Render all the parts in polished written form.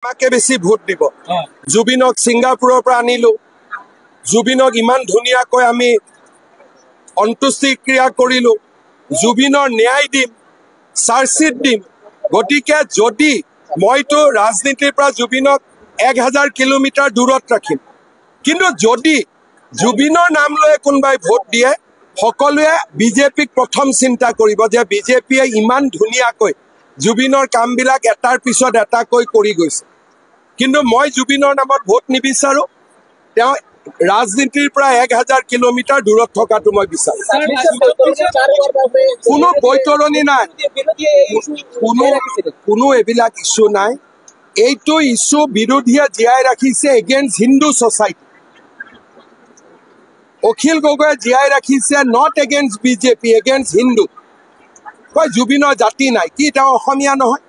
আমাকে বেছি ভোট দিব। জুবিনক ছিংগাপুৰৰ পৰা আনিলো, জুবিনক ইমান ধুনীয়াকৈ আমি অন্ত্যেষ্টিক্ৰিয়া কৰিলো, জুবিনৰ ন্যায় দিম, চাৰ্জশ্বিট দিম। গতিকে যদি মইতো ৰাজনীতিৰ পৰা জুবিনক 1000 কিলোমিটাৰ দূৰত ৰাখিম, কিন্তু যদি জুবিনৰ নাম লৈ কোনোবাই ভোট দিয়ে, সকলোৱে বিজেপিক প্ৰথম চিন্তা কৰিব যে বিজেপিয়ে ইমান ধুনীয়াকৈ জুবিনৰ কামবিলাক এটাৰ পিছত এটাকৈ কৰি গৈছে। কিন্তু মই জুবিনৰ নামত ভোট নিবিচাৰো, তেওঁ ৰাজনীতিৰ পৰা 1000 কিলোমিটাৰ দূৰত থকাটো মই বিচাৰো। কোনো বৈতৰণি নাই, কোনো এইবিলাক ইছ্যু নাই। এইটো ইছ্যু বিৰোধীয়ে জীয়াই ৰাখিছে এগেইনষ্ট হিন্দু ছচাইটি। অখিল গগৈয়ে জীয়াই ৰাখিছে not against BJP, against Hindu. কয় জুবিনৰ জাতি নাই, কি তেওঁ অসমীয়া নহয়?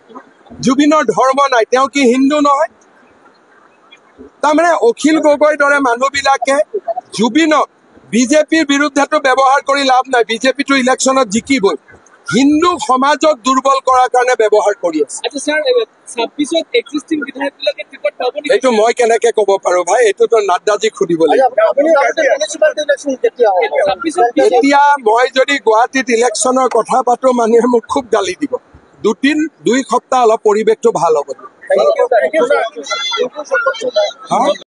জুবিনৰ ধৰ্ম নাই, তেওঁ কি হিন্দু নহয়? তাৰমানে অখিল গগৈৰ দৰে মানুহবিলাকে জুবিনক বিজেপিৰ বিৰুদ্ধেতো ব্যৱহাৰ কৰি লাভ নাই, বিজেপিটো ইলেকশ্যনত জিকিবই, হিন্দু সমাজক দুৰ্বল কৰাৰ কাৰণে ব্যৱহাৰ কৰি আছে। এইটো মই কেনেকে ক'ব পাৰো ভাই, এইটোতো নাড্ডাজীক সুধিব লাগিব। এতিয়া মই যদি গুৱাহাটীত ইলেকশ্যনৰ কথা পাতো, মানুহে মোক খুব গালি দিব। 2 সপ্তাহ অলপ পৰিৱেশটো ভাল হ'ব।